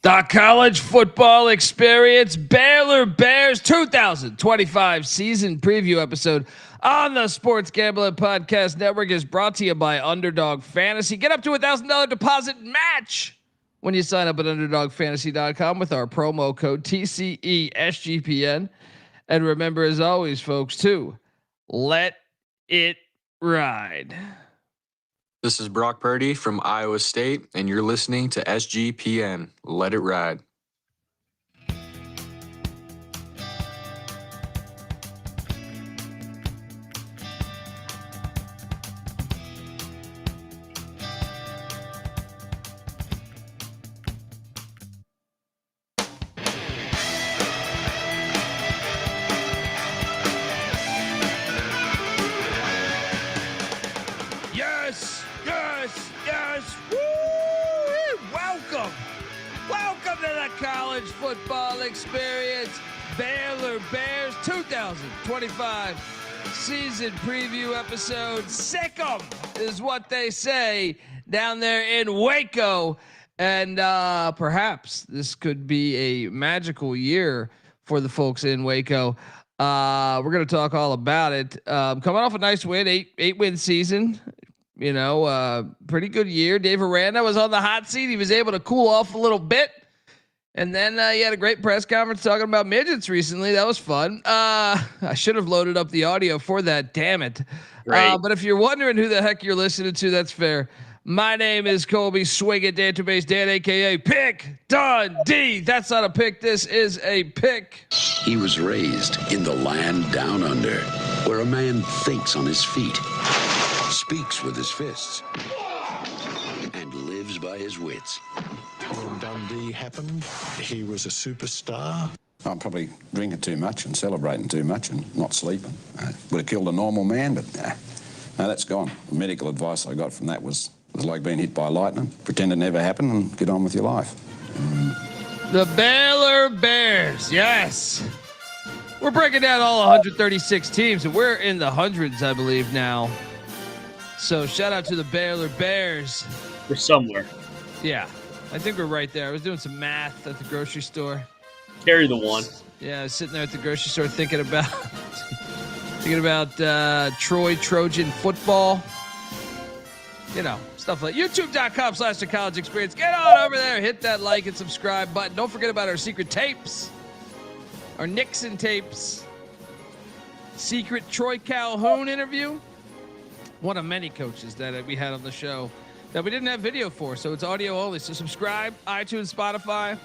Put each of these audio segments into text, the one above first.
The college football experience, Baylor Bears 2025 season preview episode on the Sports Gambling Podcast Network is brought to you by Underdog Fantasy. Get up to $1,000 deposit match when you sign up at UnderdogFantasy.com with our promo code TCESGPN. And remember, as always, folks, to let it ride. This is Brock Purdy from Iowa State, and you're listening to SGPN. Let it ride. College football experience, Baylor Bears 2025 season preview episode. Sick 'em is what they say down there in Waco, and perhaps this could be a magical year for the folks in Waco. We're going to talk all about it. Coming off a nice win, eight win season. You know, pretty good year. Dave Aranda was on the hot seat. He was able to cool off a little bit. And then he had a great press conference talking about midgets recently. That was fun. I should have loaded up the audio for that. Damn it. But if you're wondering who the heck you're listening to, that's fair. My name is Colby Swing It Database Dan, a.k.a. Pick Dundee. That's not a pick. This is a pick. He was raised in the land down under, where a man thinks on his feet, speaks with his fists, and lives by his wits. When Dundee happened, he was a superstar. I'm probably drinking too much and celebrating too much and not sleeping. Would have killed a normal man, but no, that's gone. The medical advice I got from that was like being hit by lightning. Pretend it never happened and get on with your life. The Baylor Bears, yes. We're breaking down all 136 teams, and we're in the hundreds, I believe, now. So shout out to the Baylor Bears. We're somewhere. Yeah. I think we're right there. I was doing some math at the grocery store. Carry the one. Yeah, I was sitting there at the grocery store thinking about Troy Trojan football. You know, stuff like youtube.com/the college experience. Get on over there, hit that like and subscribe button. Don't forget about our secret tapes, our Nixon tapes, secret Troy Calhoun interview. One of many coaches that we had on the show that we didn't have video for, so it's audio only. So subscribe, iTunes, Spotify.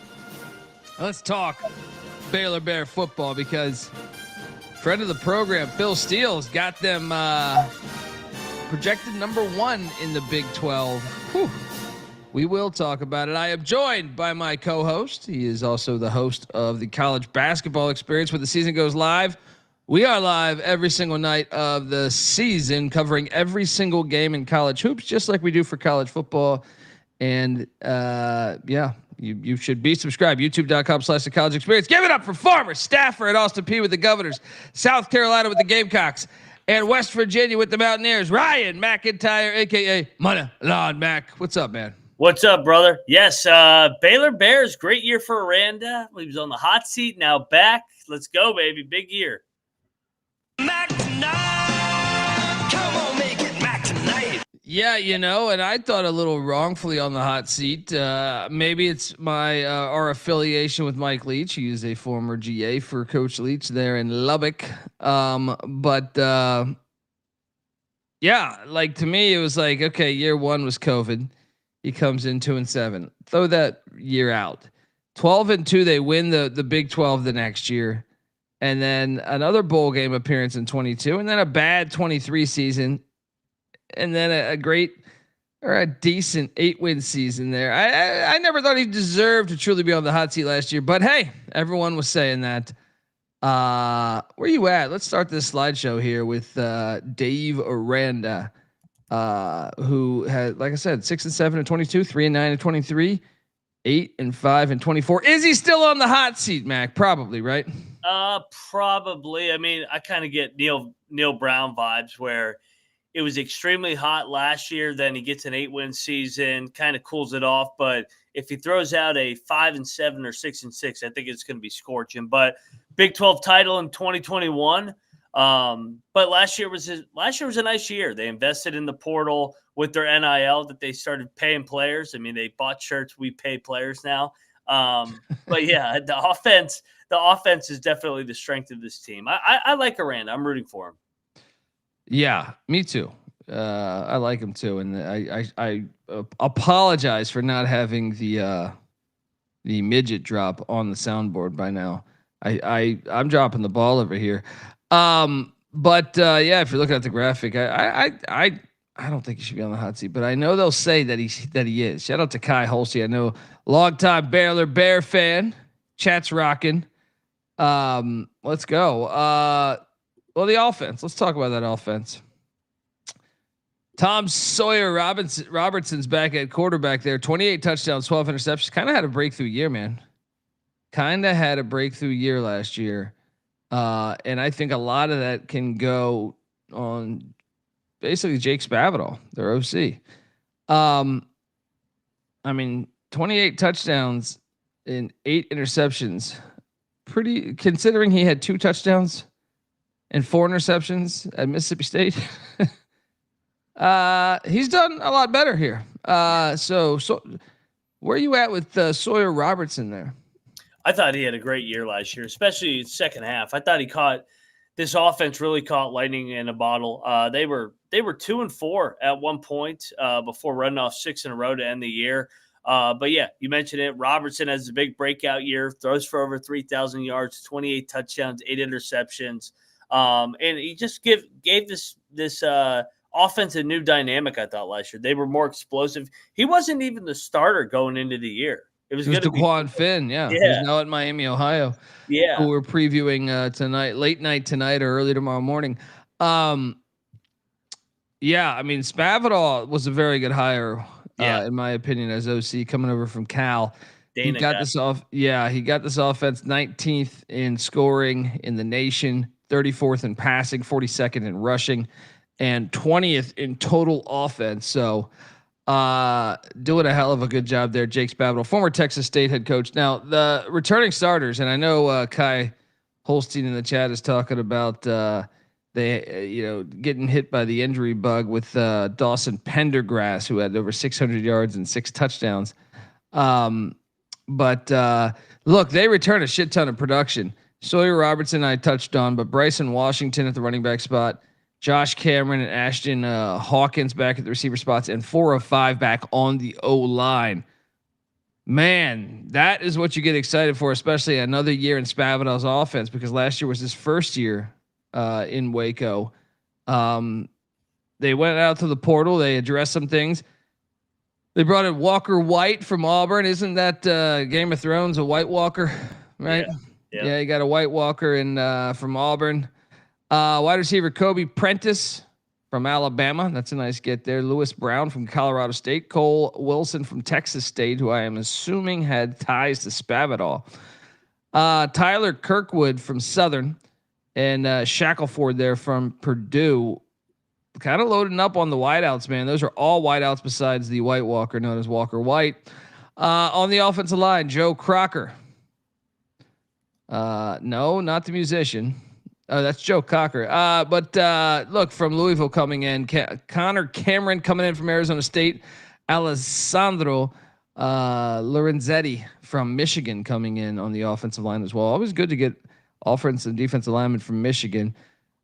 Let's talk Baylor Bear football, because friend of the program, Phil Steele's got them projected number 1 in the Big 12. Whew. We will talk about it. I am joined by my co-host. He is also the host of the College Basketball Experience when the season goes live. We are live every single night of the season, covering every single game in college hoops, just like we do for college football. And you should be subscribed. YouTube.com/the college experience. Give it up for former staffer at Austin Peay with the Governors, South Carolina with the Gamecocks, and West Virginia with the Mountaineers, Ryan McIntyre, a.k.a. Money Lawn Mac. What's up, man? What's up, brother? Yes, Baylor Bears, great year for Aranda. He was on the hot seat, now back. Let's go, baby. Big year. Mac tonight. Come on, make it Mac tonight. Yeah, you know, and I thought a little wrongfully on the hot seat. Maybe it's our affiliation with Mike Leach. He is a former GA for Coach Leach there in Lubbock. Yeah, like to me, it was like, okay, year 1 was COVID. He comes in 2-7. Throw that year out. 12-2, they win the Big 12 the next year. And then another bowl game appearance in 22, and then a bad 23 season, and then a great or a decent 8-win season there. I never thought he deserved to truly be on the hot seat last year, but hey, everyone was saying that. Where you at? Let's start this slideshow here with Dave Aranda, who had, like I said, 6-7 and 22, 3-9 and 23, 8-5 and 24. Is he still on the hot seat, Mac? Probably, right? Probably. I mean, I kind of get Neil Brown vibes where it was extremely hot last year. Then he gets an 8-win season, kind of cools it off, but if he throws out a 5-7 or 6-6, I think it's going to be scorching. But Big 12 title in 2021. But last year was a nice year. They invested in the portal with their NIL that they started paying players. I mean, they bought shirts. We pay players now. But yeah, the offense is definitely the strength of this team. I like Aranda. I'm rooting for him. Yeah, me too. I like him too, and I apologize for not having the midget drop on the soundboard by now. I'm dropping the ball over here. But yeah, if you're looking at the graphic, I don't think he should be on the hot seat, but I know they'll say that he is. Shout out to Kai Holsey. I know, longtime Baylor Bear fan. Chat's rocking. Let's go. Well, the offense. Let's talk about that offense. Tom Sawyer Robertson's back at quarterback there. 28 touchdowns, 12 interceptions. Kind of had a breakthrough year, man. Kind of had a breakthrough year last year. And I think a lot of that can go on basically Jake Spavital, their OC. I mean, 28 touchdowns and 8 interceptions. Pretty, considering he had 2 touchdowns and 4 interceptions at Mississippi State. He's done a lot better here. So where are you at with Sawyer Robertson there? I thought he had a great year last year, especially second half. I thought this offense really caught lightning in a bottle. They were 2-4 at one point before running off 6 in a row to end the year. But yeah, you mentioned it. Robertson has a big breakout year, throws for over 3,000 yards, 28 touchdowns, 8 interceptions. And he just gave this offense a new dynamic, I thought, last year. They were more explosive. He wasn't even the starter going into the year. It was DeQuan Finn, yeah. He's now at Miami, Ohio. Yeah. Who we're previewing tonight, late night tonight or early tomorrow morning. Yeah, I mean, Spavital was a very good hire, in my opinion, as OC coming over from Cal. He got this offense 19th in scoring in the nation, 34th in passing, 42nd in rushing, and 20th in total offense. So doing a hell of a good job there, Jake Spavital, former Texas State head coach. Now the returning starters, and I know Kai Holstein in the chat is talking about getting hit by the injury bug with Dawson Pendergrass, who had over 600 yards and 6 touchdowns. But look, they return a shit ton of production. Sawyer Robertson I touched on, but Bryson Washington at the running back spot, Josh Cameron and Ashton Hawkins back at the receiver spots, and 4 of 5 back on the O-line. Man, that is what you get excited for, especially another year in Spavital's offense, because last year was his first year in Waco. They went out to the portal. They addressed some things. They brought in Walker White from Auburn. Isn't that Game of Thrones, a White Walker, right? Yeah, you got a White Walker from Auburn. Wide receiver Kobe Prentice from Alabama. That's a nice get there. Lewis Brown from Colorado State. Cole Wilson from Texas State, who I am assuming had ties to Spavital. Tyler Kirkwood from Southern. And Shackleford there from Purdue. Kind of loading up on the wideouts, man. Those are all wideouts besides the White Walker, known as Walker White. On the offensive line, Joe Crocker. No, not the musician. Oh, that's Joe Cocker. But look, from Louisville coming in, Connor Cameron coming in from Arizona State, Alessandro Lorenzetti from Michigan coming in on the offensive line as well. Always good to get offensive and defensive linemen from Michigan.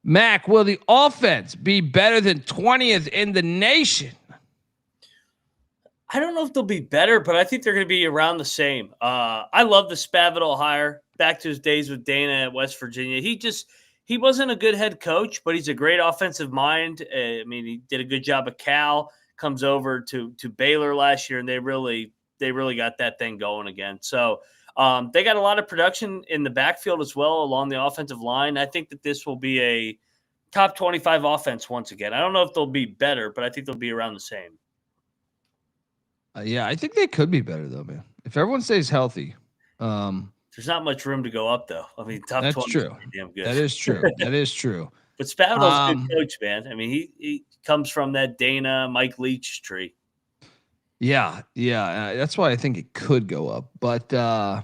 Mac, will the offense be better than 20th in the nation? I don't know if they'll be better, but I think they're going to be around the same. I love the Spavital hire. Back to his days with Dana at West Virginia. He wasn't a good head coach, but he's a great offensive mind. I mean, he did a good job at Cal, comes over to Baylor last year, and they really got that thing going again. So they got a lot of production in the backfield as well along the offensive line. I think that this will be a top 25 offense once again. I don't know if they'll be better, but I think they'll be around the same. Yeah, I think they could be better though, man. If everyone stays healthy. There's not much room to go up though. I mean, top 20 is pretty damn good. That is true. That is true. But Spavital's a good coach, man. I mean, he comes from that Dana, Mike Leach tree. Yeah, that's why I think it could go up. But I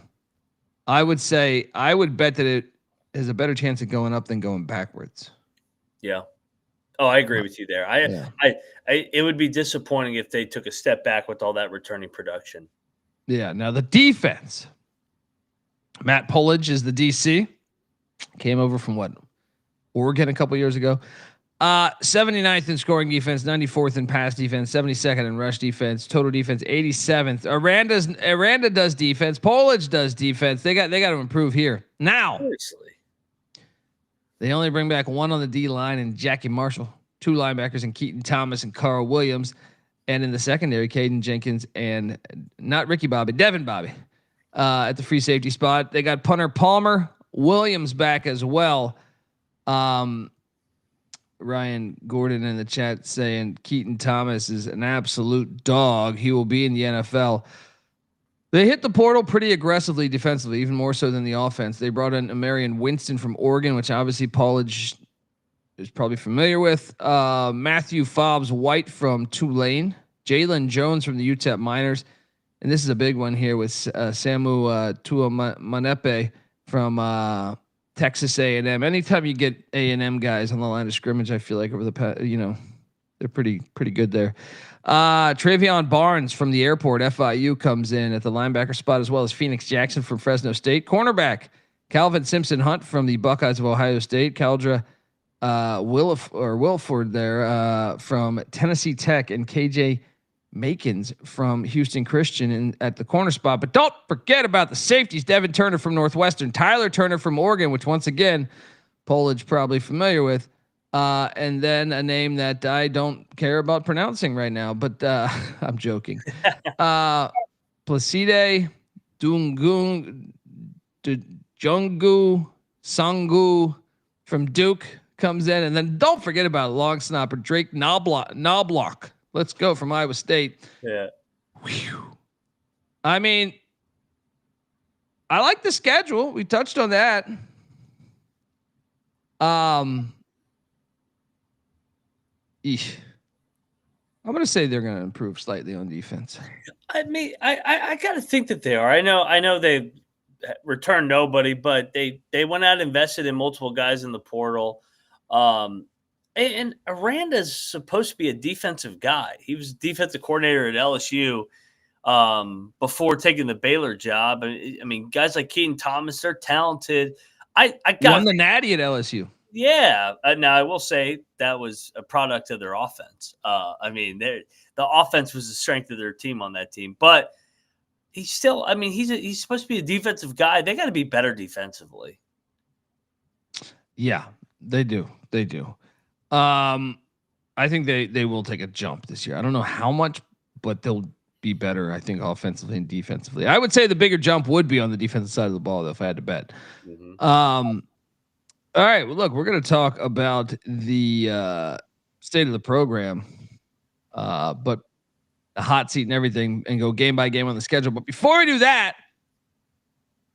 would bet that it has a better chance of going up than going backwards. Yeah. Oh, I agree with you there. Yeah. It would be disappointing if they took a step back with all that returning production. Yeah. Now the defense. Matt Pullage is the DC. Came over from Oregon a couple years ago. 79th in scoring defense, 94th in pass defense, 72nd in rush defense, total defense 87th. Aranda does defense, Pullage does defense. They got to improve here. Now, Seriously. they only bring back one on the D line and Jackie Marshall, two linebackers in Keaton Thomas and Carl Williams, and in the secondary, Caden Jenkins and not Ricky Bobby, Devin Bobby at the free safety spot. They got punter Palmer Williams back as well. Ryan Gordon in the chat saying Keaton Thomas is an absolute dog. He will be in the NFL. They hit the portal pretty aggressively defensively, even more so than the offense. They brought in Marion Winston from Oregon, which obviously Pullage is probably familiar with. Matthew Fobbs White from Tulane, Jalen Jones from the UTEP Miners, and this is a big one here with Samu Tuamanepe from Texas A&M. Anytime you get A&M guys on the line of scrimmage, I feel like over the past, they're pretty good there. Travion Barnes from the airport, FIU, comes in at the linebacker spot, as well as Phoenix Jackson from Fresno State. Cornerback Calvin Simpson Hunt from the Buckeyes of Ohio State. Caldra Wilford there from Tennessee Tech, and KJ Makins from Houston Christian at the corner spot. But don't forget about the safeties. Devin Turner from Northwestern, Tyler Turner from Oregon, which once again, Pullage probably familiar with. And then a name that I don't care about pronouncing right now, but I'm joking. Placide Jungu Sangu from Duke comes in. And then don't forget about long snapper Drake Knobloch. Let's go from Iowa State. Yeah. Whew. I mean, I like the schedule. We touched on that. I'm going to say they're going to improve slightly on defense. I mean, I got to think that they are. I know they returned nobody, but they went out and invested in multiple guys in the portal. And Aranda's supposed to be a defensive guy. He was defensive coordinator at LSU before taking the Baylor job. I mean, guys like Keaton Thomas, they're talented. I won the Natty at LSU. Yeah. Now I will say that was a product of their offense. I mean, the offense was the strength of their team on that team, but he's still. I mean, he's supposed to be a defensive guy. They got to be better defensively. Yeah, they do. They do. I think they will take a jump this year. I don't know how much, but they'll be better, I think, offensively and defensively. I would say the bigger jump would be on the defensive side of the ball, though, if I had to bet. Mm-hmm. All right. Well, look, we're going to talk about the state of the program, but the hot seat and everything, and go game by game on the schedule. But before we do that,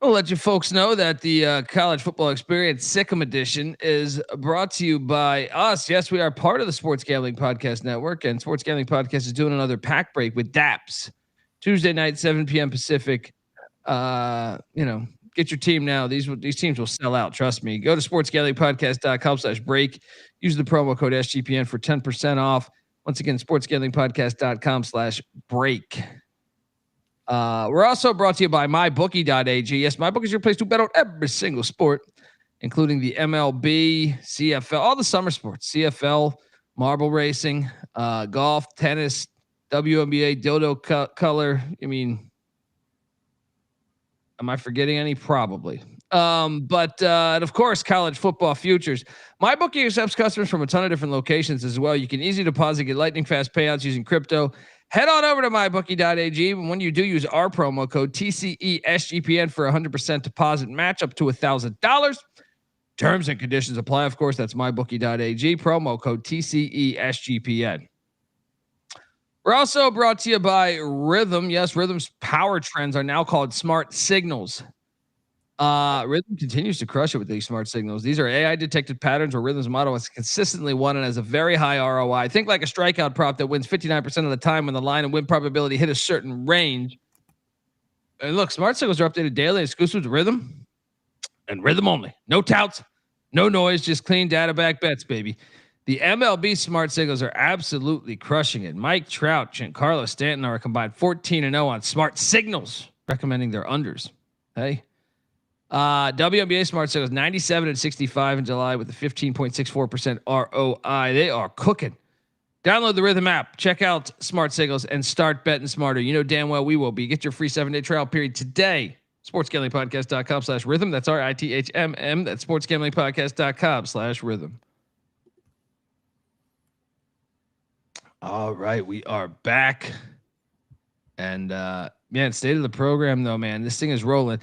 I'll let you folks know that the College Football Experience Sick'em Edition is brought to you by us. Yes, we are part of the Sports Gambling Podcast Network, and Sports Gambling Podcast is doing another pack break with DAPS Tuesday night, 7 p.m. Pacific. Get your team now. These teams will sell out. Trust me. Go to sportsgamblingpodcast.com/break. Use the promo code SGPN for 10% off. Once again, sportsgamblingpodcast.com/break. We're also brought to you by mybookie.ag. Yes, MyBookie is your place to bet on every single sport, including the MLB, CFL, all the summer sports, CFL, marble racing, golf, tennis, WNBA, dildo color. I mean, am I forgetting any? Probably. And of course, college football futures. MyBookie accepts customers from a ton of different locations as well. You can easily deposit, get lightning fast payouts using crypto. Head on over to mybookie.ag. When you do, use our promo code TCESGPN for 100% deposit match up to $1,000. Terms and conditions apply. Of course, that's mybookie.ag. Promo code TCESGPN. We're also brought to you by Rhythm. Yes, Rhythm's power trends are now called smart signals. Rhythm continues to crush it with these smart signals. These are AI detected patterns where Rhythm's model has consistently won and has a very high ROI. Think like a strikeout prop that wins 59% of the time when the line and win probability hit a certain range. And look, smart signals are updated daily, exclusive to Rhythm and Rhythm only. No touts, no noise, just clean data back bets, baby. The MLB smart signals are absolutely crushing it. Mike Trout, Giancarlo Stanton are a combined 14-0 on smart signals, recommending their unders. Hey. WNBA smart signals 97-65 in July with a 15.64% ROI. They are cooking. Download the Rhythm app. Check out smart signals and start betting smarter. You know damn well we will be. Get your free 7-day trial period today. SportsGamblingPodcast.com/rhythm. That's RITHMM. That's SportsGamblingPodcast.com/rhythm. All right, we are back. And man, state of the program though, man. This thing is rolling.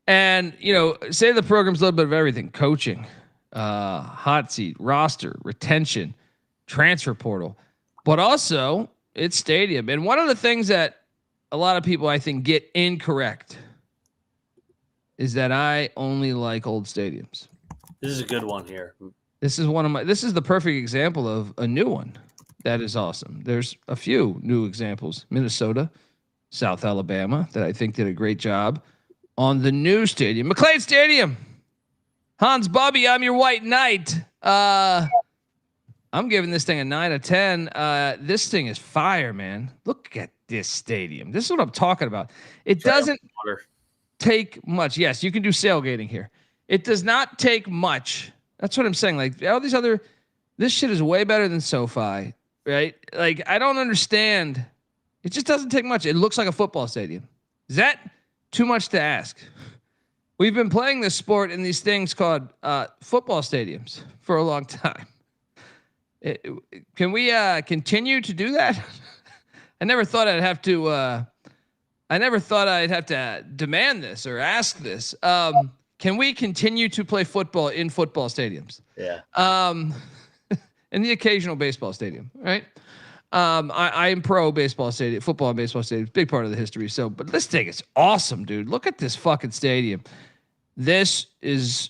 And, you know, say the program's a little bit of everything: coaching, hot seat, roster, retention, transfer portal, but also it's stadium. And one of the things that a lot of people I think get incorrect is that I only like old stadiums. This is a good one here. This is the perfect example of a new one that is awesome. There's a few new examples: Minnesota, South Alabama, that I think did a great job on the new stadium, McLane Stadium. Hans Bobby, I'm your white knight. I'm giving this thing a 9 out of 10. This thing is fire, man. Look at this stadium. This is what I'm talking about. It doesn't take much. Yes, you can do sailgating here. It does not take much. That's what I'm saying. Like all these this shit is way better than SoFi, right? Like I don't understand. It just doesn't take much. It looks like a football stadium. Is that too much to ask? We've been playing this sport in these things called football stadiums for a long time. Can we continue to do that? I never thought I'd have to demand this or ask this. Can we continue to play football in football stadiums? Yeah. In the occasional baseball stadium, right? I am pro baseball stadium, football and baseball stadium, big part of the history. So, but this thing is awesome, dude. Look at this fucking stadium. This is,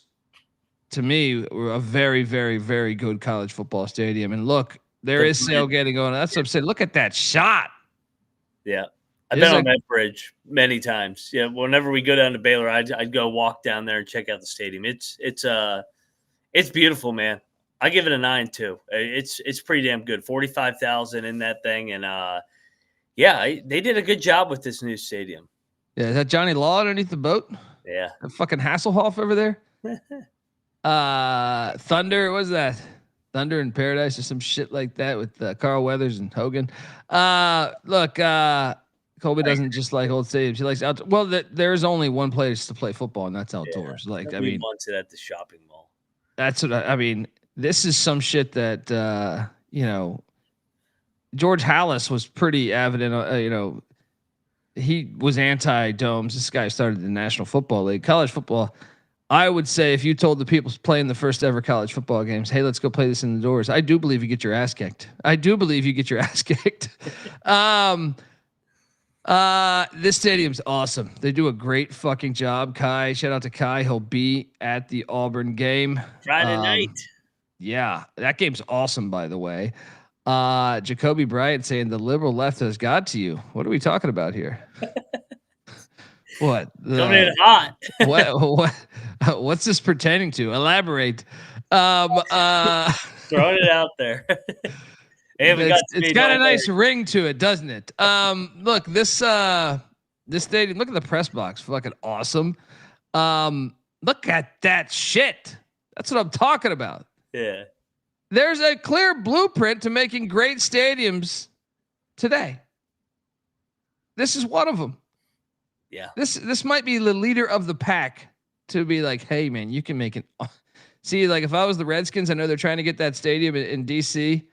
to me, a very, very, very good college football stadium. And look, there is sailgating going on. That's what I'm saying. Look at that shot. Yeah. I've been on that bridge many times. Yeah. Whenever we go down to Baylor, I'd go walk down there and check out the stadium. It's beautiful, man. I give it a 9 too. It's pretty damn good. 45,000 in that thing, and they did a good job with this new stadium. Yeah, is that Johnny Law underneath the boat? Yeah, a fucking Hasselhoff over there. Thunder, what was that? Thunder in Paradise or some shit like that with Carl Weathers and Hogan. Look, Colby doesn't just like old stadiums. He likes outdoors. Well, there's only one place to play football, and that's outdoors. Yeah, like, I mean, wants it at the shopping mall. That's what I mean. This is some shit that, George Halas was pretty evident. He was anti-domes. This guy started the National Football League. College football, I would say if you told the people playing the first ever college football games, hey, let's go play this in the doors, I do believe you get your ass kicked. This stadium's awesome. They do a great fucking job. Kai, shout out to Kai. He'll be at the Auburn game Friday night. Yeah, that game's awesome, by the way. Jacoby Bryant saying the liberal left has got to you. What are we talking about here? What? Coming in hot. What's this pertaining to? Elaborate. Throwing it out there. It's got a nice ring to it, doesn't it? Look, this stadium, look at the press box. Fucking awesome. Look at that shit. That's what I'm talking about. Yeah. There's a clear blueprint to making great stadiums today. This is one of them. Yeah. This might be the leader of the pack to be like, hey man, you can make it. See, like if I was the Redskins, I know they're trying to get that stadium in DC,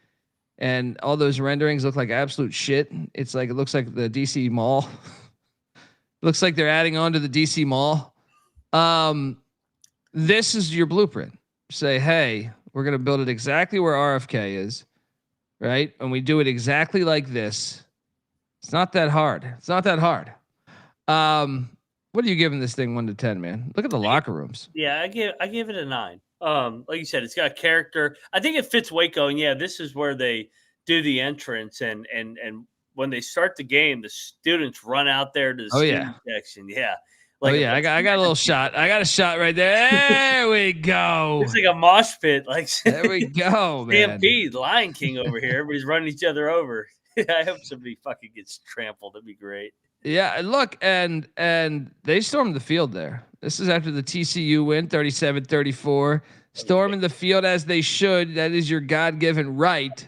and all those renderings look like absolute shit. It's like, it looks like the DC Mall. Looks like they're adding on to the DC Mall. This is your blueprint. Say, hey, we're going to build it exactly where RFK is, right? And we do it exactly like this. It's not that hard. What are you giving this thing 1 to 10, man? Look at the locker rooms. Yeah, I give it a 9. Like you said, it's got character. I think it fits Waco, and yeah, this is where they do the entrance, and when they start the game, the students run out there to the student section. Yeah. I got a little shot. I got a shot right there. There we go. It's like a mosh pit. Like there we go, man. Stampede, Lion King over here. Everybody's running each other over. I hope somebody fucking gets trampled. That'd be great. Yeah, look, and they stormed the field there. This is after the TCU win, 37-34. Storming the field as they should. That is your God-given right.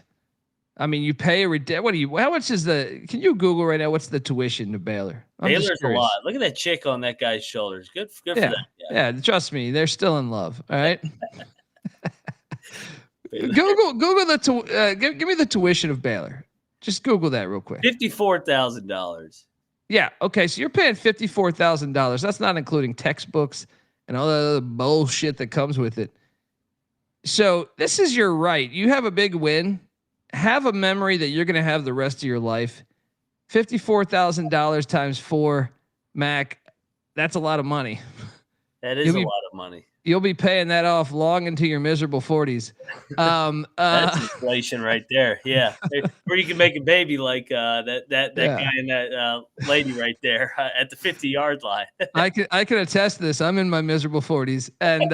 I mean, you pay how much is can you Google right now what's the tuition to Baylor? Baylor's a lot. Look at that chick on that guy's shoulders. Good for that. Yeah, trust me, they're still in love. All right. Google give me the tuition of Baylor. Just Google that real quick. $54,000. Yeah. Okay. So you're paying $54,000. That's not including textbooks and all the other bullshit that comes with it. So this is your right. You have a big win. Have a memory that you're going to have the rest of your life. $54,000 times 4, Mac. That's a lot of money. That is a lot of money. You'll be paying that off long into your miserable 40s. That's inflation right there. Yeah, or you can make a baby like that guy and that lady right there at the 50-yard line. I can attest to this. I'm in my miserable 40s, and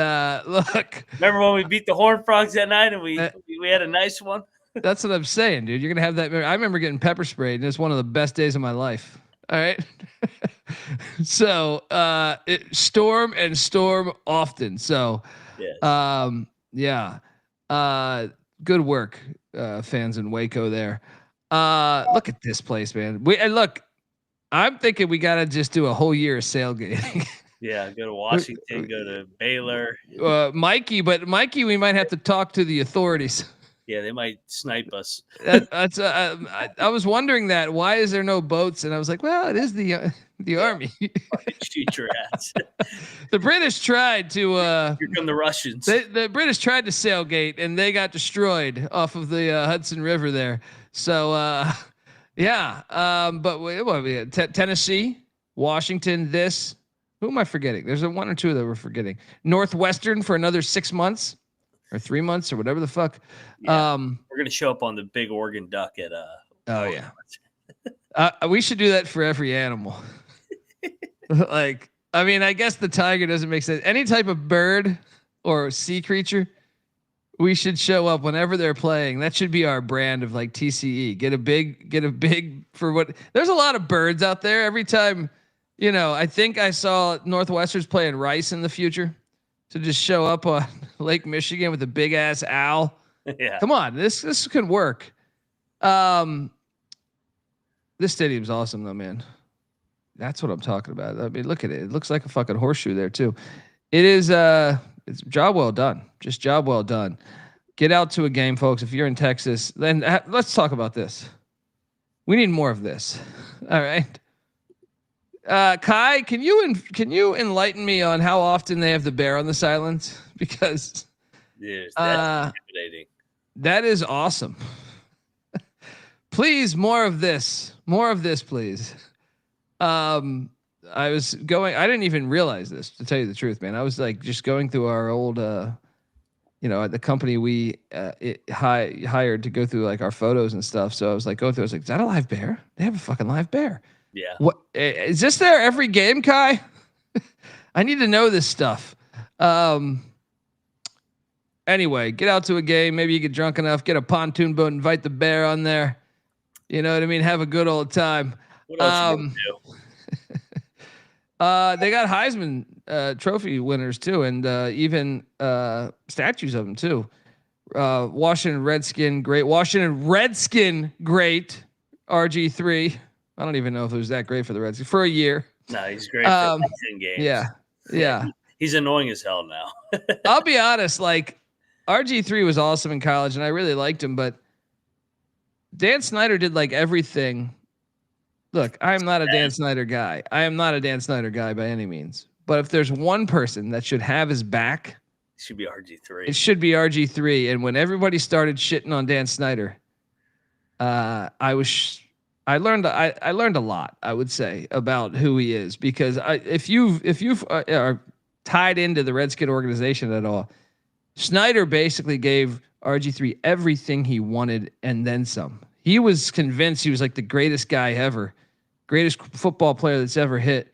look. Remember when we beat the Horned Frogs that night and we had a nice one? That's what I'm saying, dude. You're gonna have that. I remember getting pepper sprayed, and it's one of the best days of my life. All right. So storm often. So good work, fans in Waco there. Look at this place, man. I'm thinking we gotta just do a whole year of sailgating. Yeah, go to Washington, go to Baylor. Mikey, we might have to talk to the authorities. Yeah, they might snipe us. I was wondering that. Why is there no boats? And I was like, well, it is the army. Shoot your ass. The British tried to. Here come the Russians. The British tried to sailgate, and they got destroyed off of the Hudson River there. So, but what we had? Tennessee, Washington. Who am I forgetting? There's one or two that we're forgetting. Northwestern for another 6 months. Or 3 months or whatever the fuck. Yeah, we're gonna show up on the big Oregon duck at Oh yeah. We should do that for every animal. I guess the tiger doesn't make sense. Any type of bird or sea creature, we should show up whenever they're playing. That should be our brand of like TCE. Get a big for what. There's a lot of birds out there. Every time, I think I saw Northwestern's playing Rice in the future. To just show up on Lake Michigan with a big ass owl. Yeah. Come on, this could work. This stadium's awesome though, man. That's what I'm talking about. I mean, look at it. It looks like a fucking horseshoe there too. It is it's job well done. Just job well done. Get out to a game, folks. If you're in Texas, then let's talk about this. We need more of this. All right. Kai, can you enlighten me on how often they have the bear on the sidelines? Because that's intimidating. That is awesome. Please, more of this, please. I didn't even realize this, to tell you the truth, man. I was like just going through our old, the company we hired to go through like our photos and stuff. So I was like going through. I was like, is that a live bear? They have a fucking live bear. Yeah. What is this there every game, Kai? I need to know this stuff. Anyway, get out to a game. Maybe you get drunk enough, get a pontoon boat, invite the bear on there. You know what I mean? Have a good old time. What else you do? They got Heisman Trophy winners too, and even statues of them too. Washington Redskin great. RG3. I don't even know if it was that great for the Redskins for a year. No, he's great for 10 games. Yeah. He's annoying as hell now. I'll be honest, like RG3 was awesome in college and I really liked him, but Dan Snyder did like everything. Look, I'm not a Dan Snyder guy. I am not a Dan Snyder guy by any means. But if there's one person that should have his back, it should be RG3. It should be RG3. And when everybody started shitting on Dan Snyder, I I learned a lot, I would say, about who he is, because if you are tied into the Redskin organization at all, Snyder basically gave RG3 everything he wanted and then some. He was convinced he was like the greatest guy ever, greatest football player that's ever hit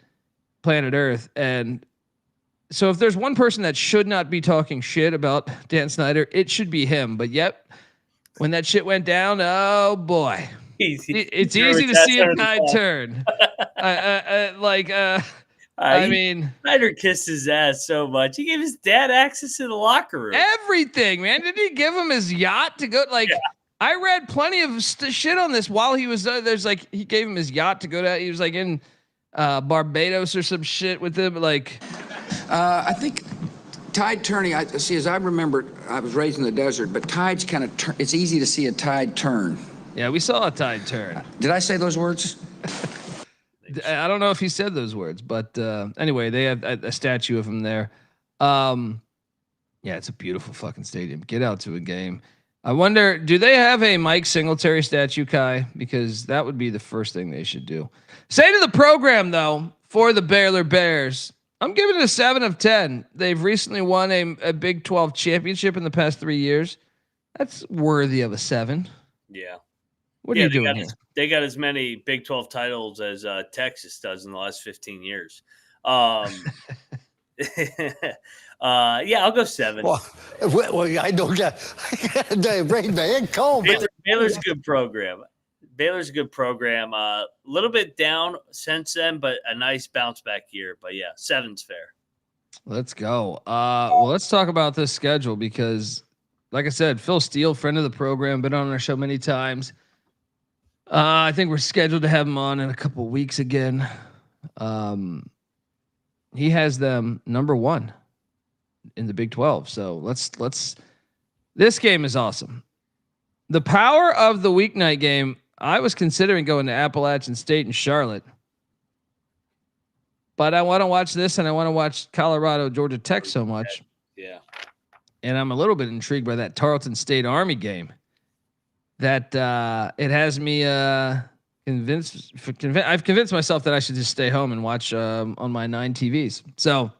planet Earth. And so if there's one person that should not be talking shit about Dan Snyder, it should be him. But yep, when that shit went down, oh boy. It's easy to see a tide turn. I mean, Snyder kissed his ass so much. He gave his dad access to the locker room. Everything, man. Did he give him his yacht to go? Like, yeah. I read plenty of shit on this while he was there's like he gave him his yacht to go to. He was like in Barbados or some shit with him. Like, I think tide turning. As I remember, I was raised in the desert, but tides kind of it's easy to see a tide turn. Yeah, we saw a tide turn. Did I say those words? I don't know if he said those words, but anyway, they have a statue of him there. Yeah, it's a beautiful fucking stadium. Get out to a game. I wonder, do they have a Mike Singletary statue, Kai? Because that would be the first thing they should do. Say to the program, though, for the Baylor Bears, I'm giving it a 7 of 10. They've recently won a Big 12 championship in the past 3 years. That's worthy of a 7. Yeah. What are you doing here? They got as many Big 12 titles as Texas does in the last 15 years. Yeah, I'll go 7. Well I don't get brain man. Baylor's a good program. Baylor's a good program. A little bit down since then, but a nice bounce back year. But yeah, 7's fair. Let's go. Well, let's talk about this schedule because, like I said, Phil Steele, friend of the program, been on our show many times. I think we're scheduled to have him on in a couple of weeks again. He has them number 1 in the Big 12. So let's. This game is awesome. The power of the weeknight game. I was considering going to Appalachian State and Charlotte, but I want to watch this and I want to watch Colorado, Georgia Tech so much. Yeah. And I'm a little bit intrigued by that Tarleton State Army game. That it has me convinced. I've convinced myself that I should just stay home and watch on my 9 TVs. So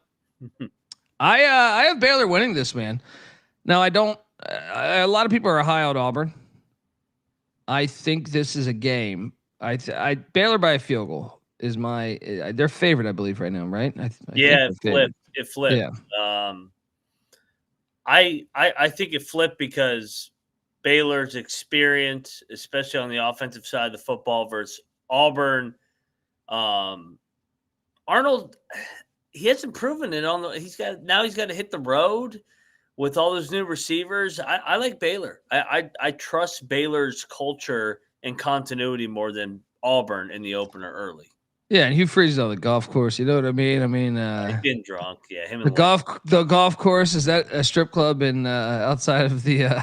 I have Baylor winning this, man. Now I don't. A lot of people are high on Auburn. I think this is a game. I Baylor by a field goal is my their favorite, I believe, right now, right? It flipped. Yeah. I think it flipped because Baylor's experience, especially on the offensive side of the football versus Auburn. Arnold, he hasn't proven it he's got to hit the road with all those new receivers. I like Baylor. I trust Baylor's culture and continuity more than Auburn in the opener early. Yeah, and Hugh Freeze on the golf course. You know what I mean? I mean, getting drunk. Yeah, him. The golf course, is that a strip club in outside of the? Yeah.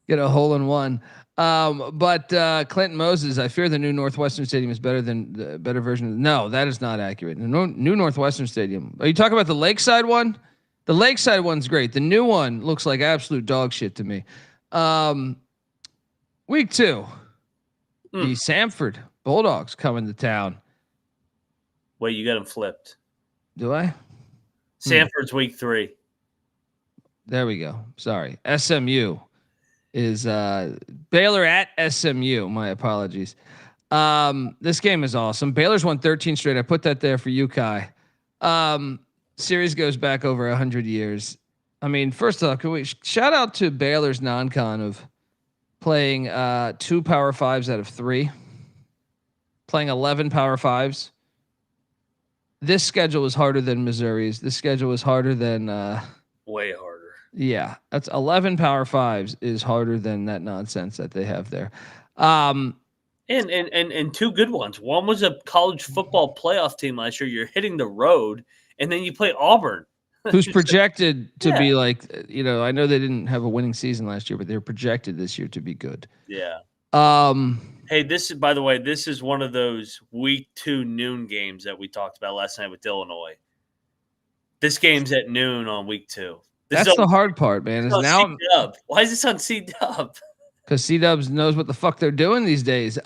Get a hole in one. But Clinton Moses, I fear the new Northwestern Stadium is better than the better version. No, that is not accurate. The new Northwestern Stadium. Are you talking about the Lakeside one? The Lakeside one's great. The new one looks like absolute dog shit to me. Week 2, the Samford Bulldogs coming to town. Wait, you got them flipped. Do I? Samford's week 3. There we go. Sorry. SMU is Baylor at SMU. My apologies. This game is awesome. Baylor's won 13 straight. I put that there for you, Kai. Series goes back over 100 years. I mean, first off, can we shout out to Baylor's non-con of playing 2 Power 5s out of 3, playing 11 Power 5s. This schedule is harder than Missouri's. This schedule is harder than way harder. Yeah, that's 11 Power 5s is harder than that nonsense that they have there. And 2 good ones. One was a college football playoff team last year. You're hitting the road, and then you play Auburn, who's projected to be like, I know they didn't have a winning season last year, but they're projected this year to be good. Yeah. Hey, by the way, this is one of those week 2 noon games that we talked about last night with Illinois. This game's at noon on week 2. That's the hard part, man. Is now C-Dub. Why is this on C-Dub? Because C-Dubs knows what the fuck they're doing these days.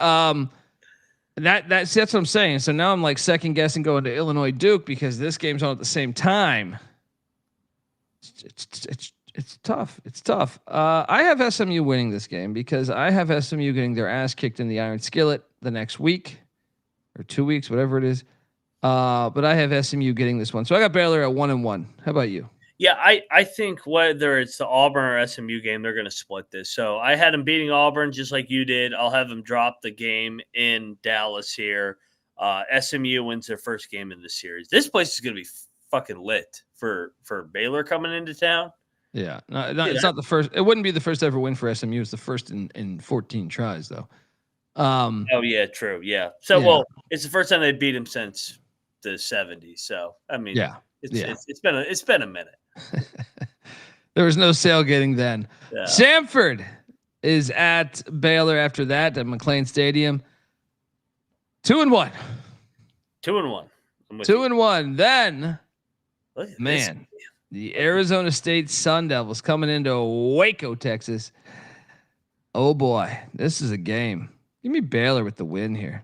That's what I'm saying. So now I'm like second guessing going to Illinois Duke because this game's on at the same time. It's tough. It's tough. I have SMU winning this game because I have SMU getting their ass kicked in the iron skillet the next week or 2 weeks, whatever it is. But I have SMU getting this one. So I got Baylor at 1-1. How about you? Yeah, I think whether it's the Auburn or SMU game, they're going to split this. So I had them beating Auburn just like you did. I'll have them drop the game in Dallas here. SMU wins their first game in the series. This place is going to be fucking lit for Baylor coming into town. Yeah, it's not the first. It wouldn't be the first ever win for SMU. It's the first in 14 tries, though. Oh yeah, true. Yeah. So well, it's the first time they beat him since the 70s. So I mean, it's been a minute. There was no sailgating then. Yeah. Samford is at Baylor after that at McLane Stadium. 2-1. 2-1. 2-1. Then, man, the Arizona State Sun Devils coming into Waco, Texas. Oh boy, this is a game. Give me Baylor with the win here.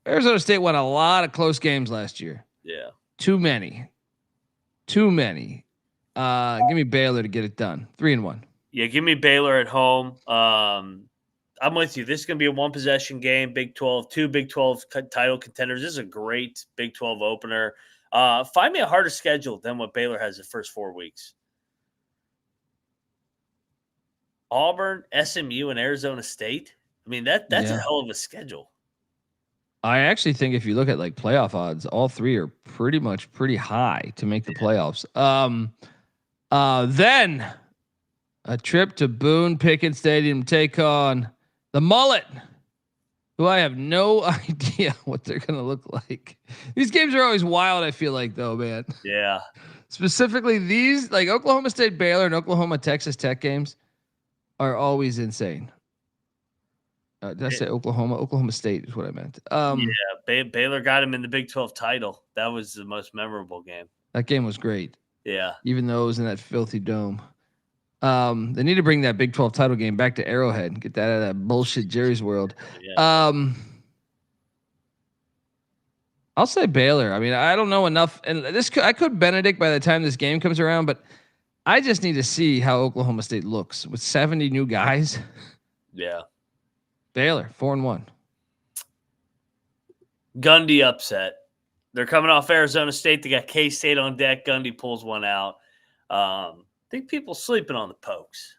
Arizona State won a lot of close games last year. Yeah. Too many. Give me Baylor to get it done. 3-1. Yeah, give me Baylor at home. I'm with you. This is going to be a one possession game. Big 12, two Big 12 title contenders. This is a great Big 12 opener. Find me a harder schedule than what Baylor has the first 4 weeks. Auburn, SMU, and Arizona State. I mean, that's a hell of a schedule. I actually think if you look at like playoff odds, all three are pretty high to make the playoffs. Then a trip to Boone Pickens Stadium to take on the Mullet, who I have no idea what they're going to look like. These games are always wild, I feel like, though, man. Yeah. Specifically, these, like Oklahoma State, Baylor, and Oklahoma Texas Tech games are always insane. Did I say Oklahoma? Oklahoma State is what I meant. Baylor got him in the Big 12 title. That was the most memorable game. That game was great. Yeah. Even though it was in that filthy dome. They need to bring that Big 12 title game back to Arrowhead and get that out of that bullshit Jerry's World. Yeah. I'll say Baylor. I mean, I don't know enough, and I could Benedict by the time this game comes around, but I just need to see how Oklahoma State looks with 70 new guys. Yeah. Baylor 4-1. Gundy upset. They're coming off Arizona State. They got K-State on deck. Gundy pulls one out. I think people sleeping on the Pokes.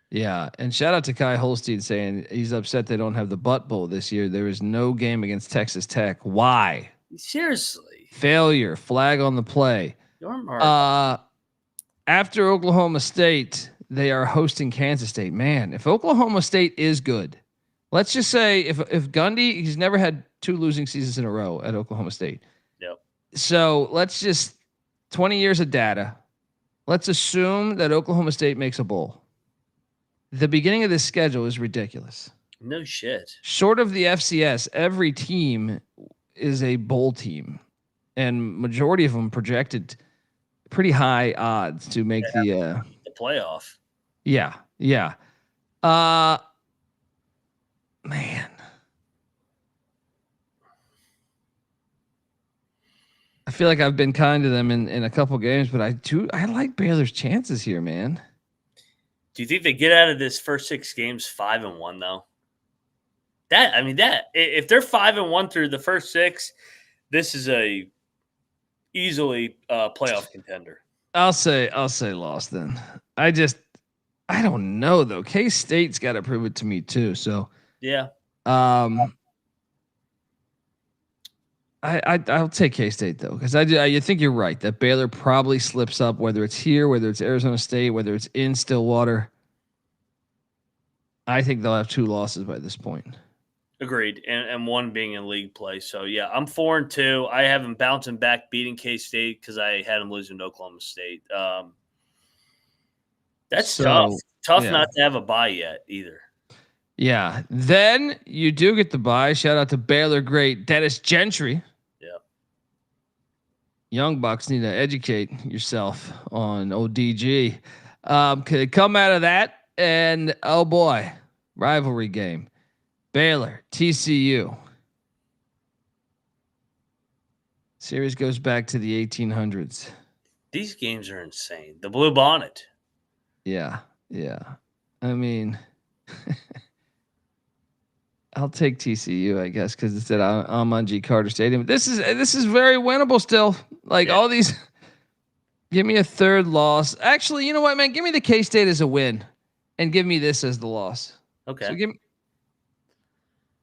Yeah, and shout out to Kai Holstein saying he's upset they don't have the Butt Bowl this year. There is no game against Texas Tech. Why? Seriously. Failure. Flag on the play. After Oklahoma State, they are hosting Kansas State. Man, if Oklahoma State is good, let's just say if Gundy, he's never had 2 losing seasons in a row at Oklahoma State. Yep. So let's just 20 years of data. Let's assume that Oklahoma State makes a bowl. The beginning of this schedule is ridiculous. No shit. Short of the FCS, every team is a bowl team, and majority of them projected pretty high odds to make the playoff. Yeah. Man. I feel like I've been kind to them in a couple games, but I like Baylor's chances here, man. Do you think they get out of this first 6 games 5-1 though? If they're 5-1 through the first 6, this is a easily playoff contender. I'll say loss then. I don't know though. K-State's got to prove it to me too. So yeah. I'll take K-State though, because I think you're right that Baylor probably slips up, whether it's here, whether it's Arizona State, whether it's in Stillwater. I think they'll have 2 losses by this point. Agreed, and one being in league play. So yeah, I'm 4-2. I have them bouncing back, beating K-State because I had them losing to Oklahoma State. That's tough. Tough not to have a bye yet either. Yeah. Then you do get the bye. Shout out to Baylor great Dennis Gentry. Yeah. Young Bucks need to educate yourself on ODG. Could come out of that, and oh boy, rivalry game. Baylor, TCU. Series goes back to the 1800s. These games are insane. The Blue Bonnet. Yeah. I mean, I'll take TCU, I guess, because it's at Amanji Carter Stadium. This is very winnable still. Like all these. Give me a third loss. Actually, you know what, man? Give me the K-State as a win, and give me this as the loss. Okay. So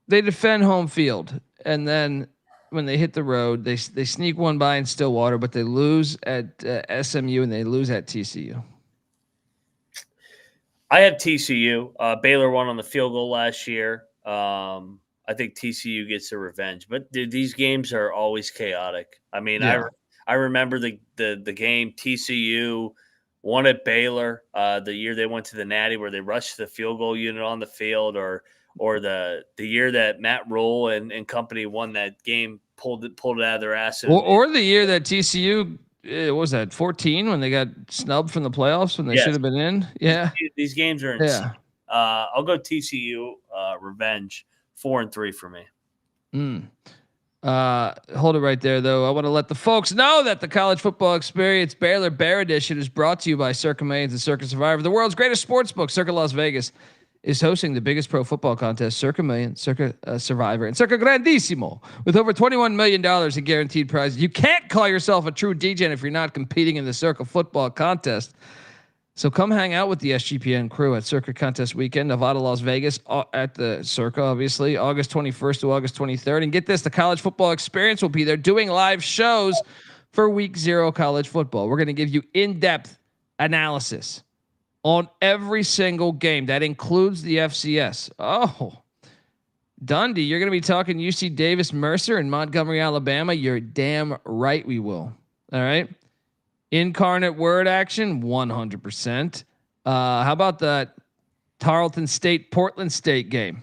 they defend home field, and then when they hit the road, they sneak one by in Stillwater, but they lose at SMU and they lose at TCU. I have TCU. Baylor won on the field goal last year. I think TCU gets their revenge, but these games are always chaotic. I mean, I remember the game TCU won at Baylor the year they went to the Natty where they rushed the field goal unit on the field, or the year that Matt Rule and company won that game, pulled it out of their ass. Or the year that TCU what was that 14 when they got snubbed from the playoffs when they should have been in. Yeah, these games are insane. I'll go TCU revenge 4-3 for me. Hold it right there, though. I want to let the folks know that the College Football Experience Baylor Bear Edition is brought to you by Circa Millions and Circa Survivor, the world's greatest sports book. Circa Las Vegas is hosting the biggest pro football contest, Circa Million, Circa Survivor, and Circa Grandissimo, with over $21 million in guaranteed prizes. You can't call yourself a true DJ if you're not competing in the Circa football contest. So come hang out with the SGPN crew at Circa Contest Weekend, Nevada, Las Vegas, at the Circa, obviously, August 21st to August 23rd. And get this, the College Football Experience will be there doing live shows for Week 0 college football. We're going to give you in-depth analysis on every single game. That includes the FCS. Oh, Dundee, you're going to be talking UC Davis Mercer in Montgomery, Alabama. You're damn right we will. All right. Incarnate word action, 100%. How about the Tarleton State, Portland State game?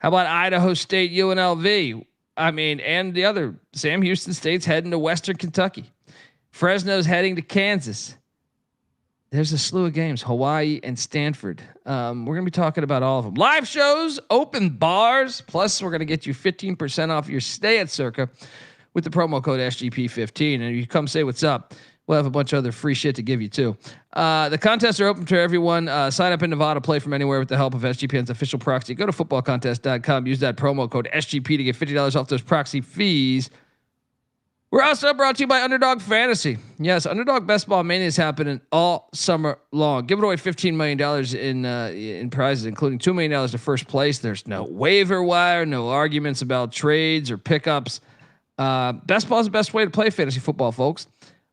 How about Idaho State, UNLV? I mean, and the other, Sam Houston State's heading to Western Kentucky. Fresno's heading to Kansas. There's a slew of games, Hawaii and Stanford. We're going to be talking about all of them. Live shows, open bars, plus we're going to get you 15% off your stay at Circa with the promo code SGP15. And if you come say what's up, we'll have a bunch of other free shit to give you too. The contests are open to everyone. Sign up in Nevada, play from anywhere with the help of SGPN's official proxy. Go to footballcontest.com. Use that promo code SGP to get $50 off those proxy fees. We're also brought to you by Underdog Fantasy. Yes, Underdog Best Ball Mania is happening all summer long. Giving away $15 million in prizes, including $2 million to first place. There's no waiver wire, no arguments about trades or pickups. Best Ball is the best way to play fantasy football, folks.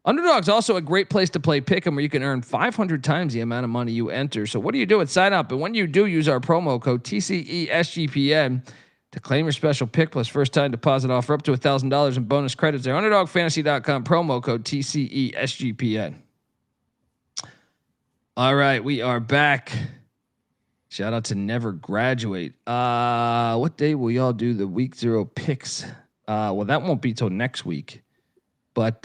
Underdog's also a great place to play pick'em, where you can earn 500 times the amount of money you enter. So what do you do? Sign up, and when you do, use our promo code TCESGPN to claim your special pick plus first time deposit offer up to $1,000 in bonus credits there. UnderdogFantasy.com, promo code TCESGPN. All right, we are back. Shout out to Never Graduate. What day will y'all do the Week 0 picks? Well, that won't be till next week, but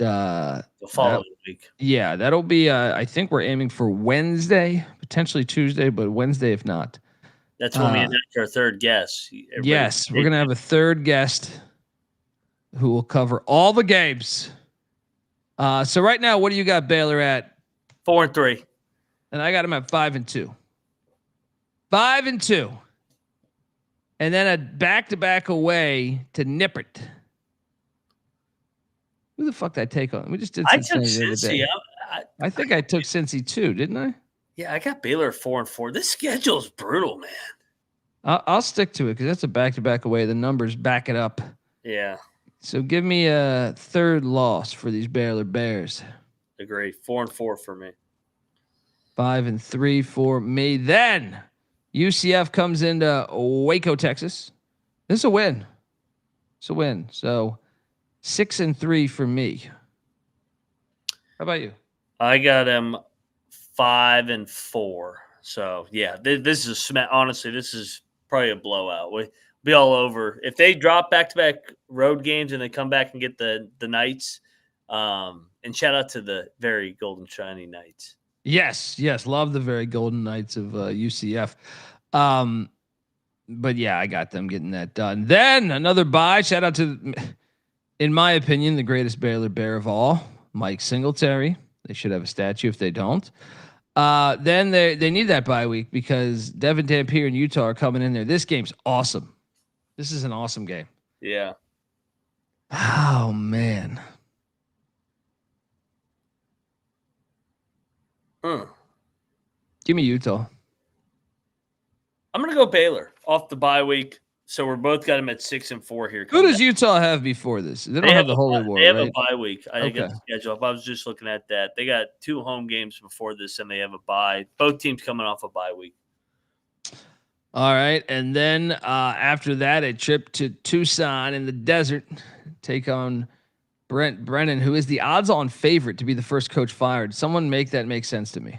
The following week. Yeah, that'll be. I think we're aiming for Wednesday, potentially Tuesday, but Wednesday if not. That's when we announce our third guest. Yes, we're gonna have a third guest who will cover all the games. So right now, what do you got Baylor at? 4-3, and I got him at 5-2. 5-2, and then a back-to-back away to Nippert. Who the fuck did I take on? We just did. I took Cincy. I think I took Cincy too, didn't I? Yeah, I got Baylor at 4-4. This schedule is brutal, man. I'll stick to it because that's a back-to-back away. The numbers back it up. Yeah. So give me a third loss for these Baylor Bears. Agree. 4-4 for me. 5-3 for me. Then UCF comes into Waco, Texas. This is a win. It's a win. So 6-3 for me. How about you? I got him 5-4. So yeah, this is honestly, this is probably a blowout. We'll be all over if they drop back-to-back road games and they come back and get the Knights. And shout out to the very golden shiny Knights. Yes, love the very golden Knights of UCF. But yeah, I got them getting that done. Then another bye. Shout out to in my opinion, the greatest Baylor Bear of all, Mike Singletary. They should have a statue if they don't. Then they need that bye week because Devin Dampier and Utah are coming in there. This game's awesome. This is an awesome game. Yeah. Oh man. Give me Utah. I'm gonna go Baylor off the bye week. So we're both got them at 6-4 here. Who does Utah have before this? They don't have the Holy War. They have right? a bye week. I Okay. got the schedule up. I was just looking at that. They got 2 home games before this, and they have a bye. Both teams coming off a bye week. All right, and then after that, a trip to Tucson in the desert, take on Brent Brennan, who is the odds-on favorite to be the first coach fired. Someone make that make sense to me.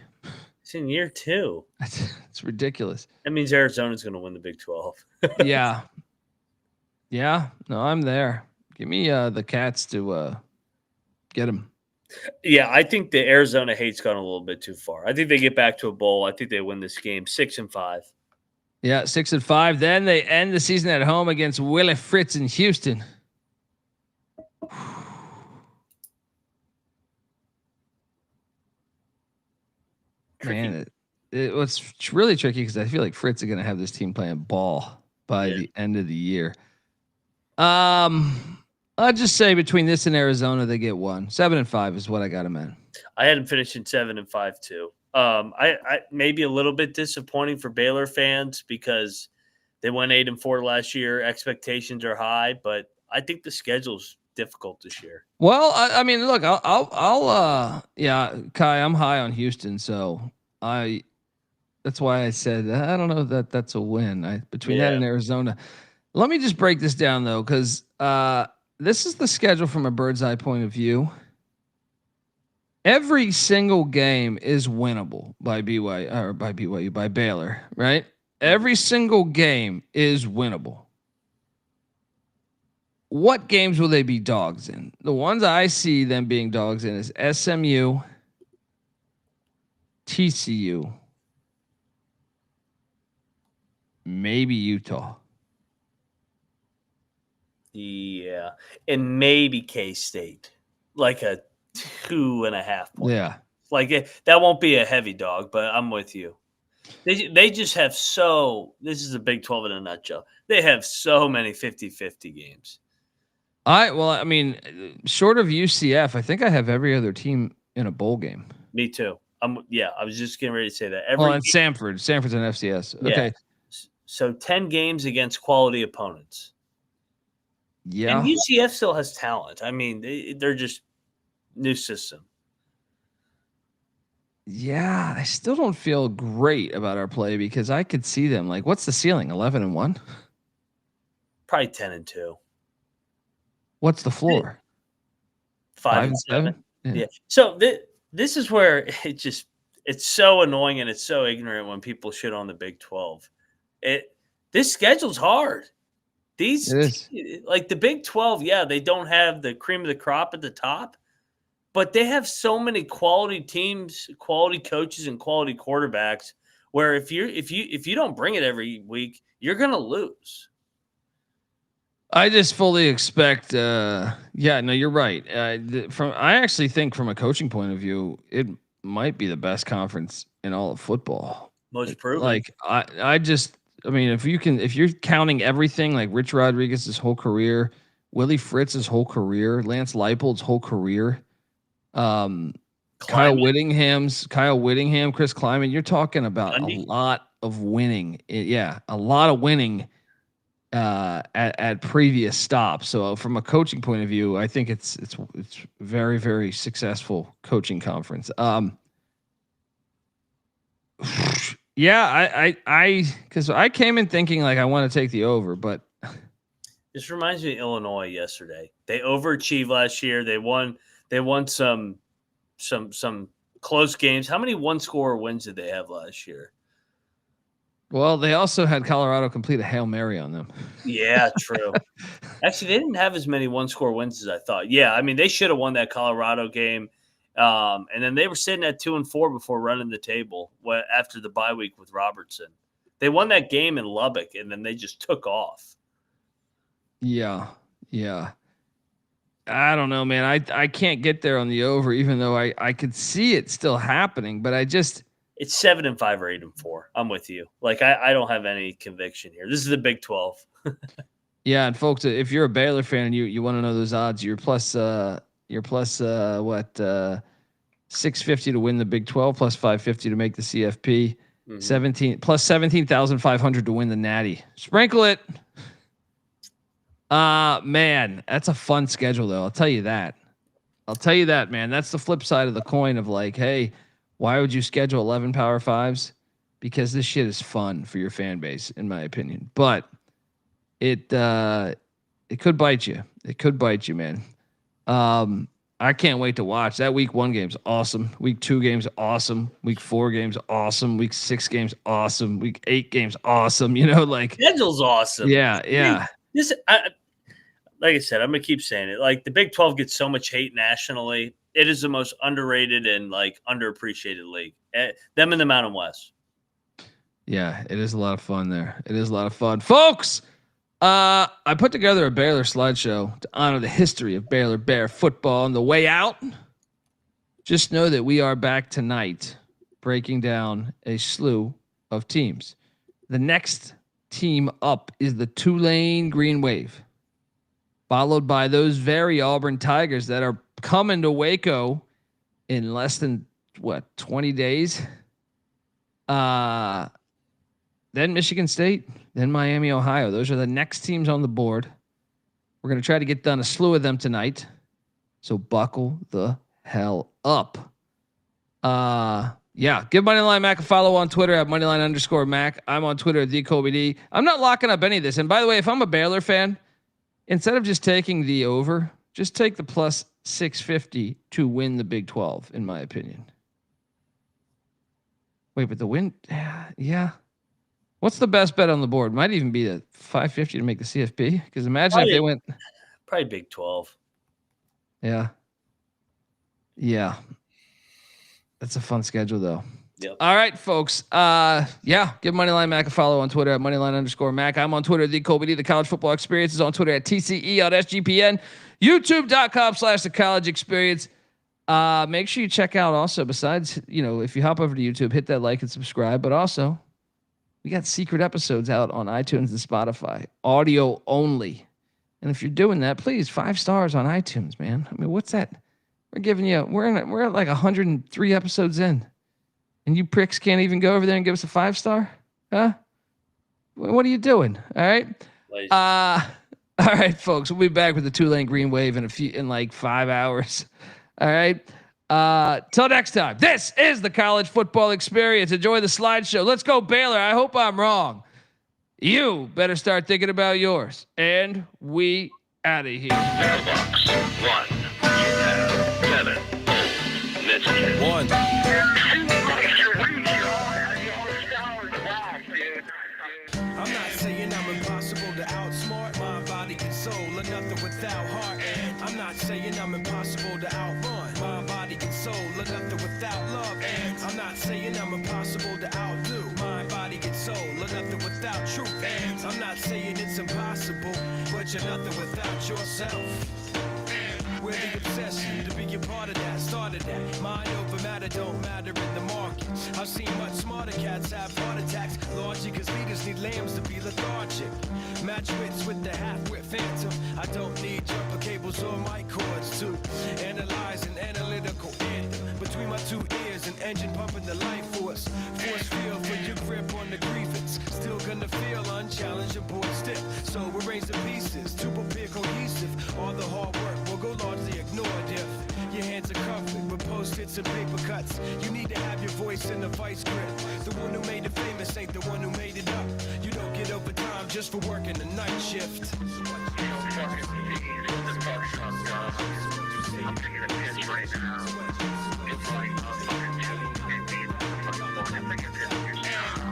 It's in year 2. It's ridiculous. That means Arizona's going to win the Big 12. Yeah. No, I'm there. Give me the Cats to get them. Yeah, I think the Arizona hate's gone a little bit too far. I think they get back to a bowl. I think they win this game 6-5. Yeah, 6-5. Then they end the season at home against Willie Fritz in Houston. Man, it was really tricky because I feel like Fritz is going to have this team playing ball by the end of the year. I'll just say between this and Arizona, they get 1. 7-5 is what I got them at. I had them finishing 7-5 too. I maybe a little bit disappointing for Baylor fans because they went 8-4 last year. Expectations are high, but I think the schedule's difficult this year. Well, I mean, look, I'll Kai, I'm high on Houston, so that's why I said I don't know that that's a win. Between that and Arizona. Let me just break this down though, because this is the schedule from a bird's eye point of view. Every single game is winnable by by Baylor, right? Every single game is winnable. What games will they be dogs in? The ones I see them being dogs in is SMU, TCU, maybe Utah. Yeah, and maybe K-State, like a 2.5 point. Yeah, like that won't be a heavy dog, but I'm with you. They just have this is a Big 12 in a nutshell. They have so many 50-50 games. I mean, short of UCF, I think I have every other team in a bowl game. Me too. I was just getting ready to say that. And Sanford's an FCS. Yeah. Okay. So 10 games against quality opponents. Yeah. And UCF still has talent. I mean, they're just new system. Yeah, I still don't feel great about our play because I could see them like, what's the ceiling? 11-1? Probably 10-2. What's the floor? 5-7. Yeah. So this is where it's so annoying and it's so ignorant when people shit on the Big 12. This schedule's hard. Like the Big 12, they don't have the cream of the crop at the top, but they have so many quality teams, quality coaches, and quality quarterbacks. Where if you don't bring it every week, you're gonna lose. I just fully expect. No, you're right. I actually think from a coaching point of view, it might be the best conference in all of football. Most proven. Like I mean, if you're counting everything, like Rich Rodriguez's whole career, Willie Fritz's whole career, Lance Leipold's whole career, Kyle Whittingham, Chris Kleiman, you're talking about Dundee. A lot of winning. A lot of winning at previous stops. So from a coaching point of view, I think it's very, very successful coaching conference. Because I came in thinking like I want to take the over, but this reminds me of Illinois yesterday. They overachieved last year. They won some close games. How many one-score wins did they have last year? Well, they also had Colorado complete a Hail Mary on them. Yeah, true. Actually, they didn't have as many one-score wins as I thought. Yeah, I mean, they should have won that Colorado game. And then they were sitting at 2-4 before running the table after the bye week with Robertson. They won that game in Lubbock, and then they just took off. Yeah. I don't know, man. I can't get there on the over, even though I could see it still happening, but it's 7-5 or 8-4. I'm with you. Like I don't have any conviction here. This is the Big 12. Yeah, and folks, if you're a Baylor fan and you want to know those odds, you're plus 650 to win the Big 12, plus 550 to make the CFP, 17,500 to win the Natty. Sprinkle it. Man, that's a fun schedule though. I'll tell you that, man. That's the flip side of the coin of like, hey, why would you schedule 11 Power Fives? Because this shit is fun for your fan base, in my opinion. But it could bite you. It could bite you, man. I can't wait to watch. That week 1 game's awesome. Week 2 game's awesome. Week 4 game's awesome. Week 6 game's awesome. Week 8 game's awesome. You know, like schedule's awesome. Yeah. Like I said, I'm gonna keep saying it. Like the Big 12 gets so much hate nationally. It is the most underrated and like underappreciated league. Them in the Mountain West. Yeah, it is a lot of fun there. It is a lot of fun, folks. I put together a Baylor slideshow to honor the history of Baylor Bear football on the way out. Just know that we are back tonight breaking down a slew of teams. The next team up is the Tulane Green Wave, followed by those very Auburn Tigers that are coming to Waco in less than 20 days. Then Michigan State, then Miami, Ohio. Those are the next teams on the board. We're going to try to get done a slew of them tonight. So buckle the hell up. Yeah. Give Moneyline Mac a follow on Twitter at Moneyline_Mac. I'm on Twitter at TheCobyD. I'm not locking up any of this. And by the way, if I'm a Baylor fan, instead of just taking the over, just take the plus 650 to win the Big 12, in my opinion. Wait, but the win? Yeah. What's the best bet on the board? Might even be the 550 to make the CFP. Because imagine if they went probably Big 12. Yeah. That's a fun schedule though. Yep. All right, folks. Give Moneyline Mac a follow on Twitter at Moneyline_Mac. I'm on Twitter at TheCobyD. The College Football Experience is on Twitter at TCE on SGPN. YouTube.com/The College Experience. Make sure you check out also, besides, if you hop over to YouTube, hit that like and subscribe, but also we got secret episodes out on iTunes and Spotify, audio only. And if you're doing that, please 5 stars on iTunes, man. I mean, what's that? We're at like 103 episodes in, and you pricks can't even go over there and give us a 5-star, huh? What are you doing? All right. All right, folks. We'll be back with the Tulane Green Wave in like 5 hours. All right. Till next time, this is the College Football Experience. Enjoy the slideshow. Let's go, Baylor. I hope I'm wrong. You better start thinking about yours. And we out of here. Mailbox 1. You have 7 messages. 1. I'm not saying I'm impossible to outsmart. My body can soul, or nothing without heart. And I'm not saying I'm impossible to outrun. My body can soul, or nothing without love. And I'm not saying I'm impossible to outdo. My body can soul, or nothing without truth. And I'm not saying it's impossible, but you're nothing without yourself. We're the obsession to be a part of that, started that. Mind over matter don't matter in the market. I've seen much smarter cats have heart attacks. Logic cause leaders need lambs to be lethargic. Match wits with the half-wit phantom. I don't need jumper cables or mic cords to analyze an analytical anthem. Between my 2 ears, an engine pumping the life force. Force field for your grip on the grievance. Still gonna feel unchallenged, your board stiff. So arrange the pieces to prepare cohesive. All the hard work will go largely ignored if your hands are covered with post-its and paper cuts. You need to have your voice in the vice grip. The one who made it famous ain't the one who made it up. You don't get overtime just for working the night shift.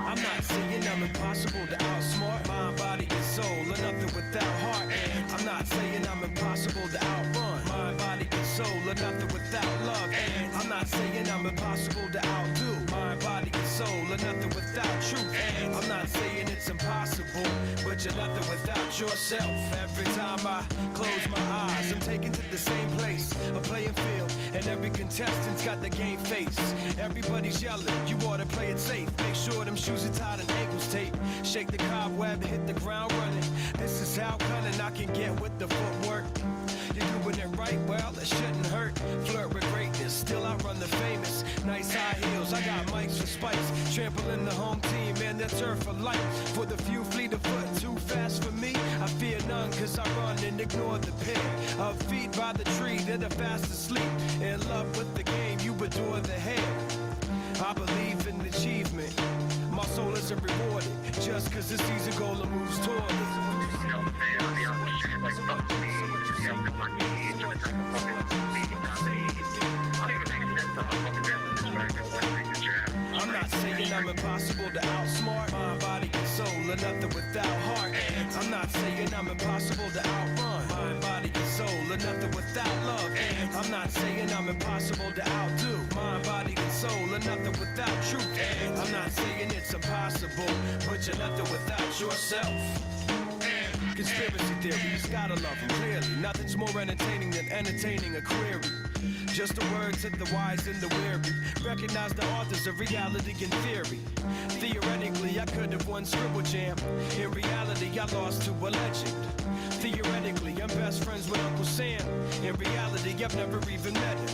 I'm not saying I'm impossible to outsmart. My body and soul, or nothing without heart. And I'm not saying I'm impossible to outrun. My body and soul, or nothing without love. And I'm not saying I'm impossible to outdo. My body and soul, or nothing without truth. And I'm not saying it's impossible, but but you're nothing without yourself. Every time I close my eyes, I'm taken to the same place, a playing field, and every contestant's got the game face. Everybody's yelling, you ought to play it safe. Make sure them shoes are tied and ankles taped. Shake the cobweb, hit the ground running. This is how cunning I can get with the footwork. You're doing it right, well, it shouldn't hurt. Flirt with greatness, still I run the famous. Nice high heels, I got mics for spikes. Trampling the home team and their turf for life. For the few fleet of foot, too fast for me. I fear none, cause I run and ignore the pair of feet by the tree, they're the fast asleep. In love with the game, you adore the hair. I believe in achievement. My soul isn't rewarded just cause it's easy goal and moves toward it. I'm not saying I'm impossible to outsmart. Mind, body, and soul are nothing without heart. I'm not saying I'm impossible to outrun. Mind, body, and soul are nothing without love. I'm not saying I'm impossible to outdo. Mind, body, and soul are nothing without truth. I'm not saying it's impossible, but you're nothing without yourself. Conspiracy theories, gotta love them clearly. Nothing's more entertaining than entertaining a query. Just the words of the wise and the weary. Recognize the authors of reality and theory. Theoretically, I could have won Scribble Jam. In reality, I lost to a legend. Theoretically, I'm best friends with Uncle Sam. In reality, I've never even met him.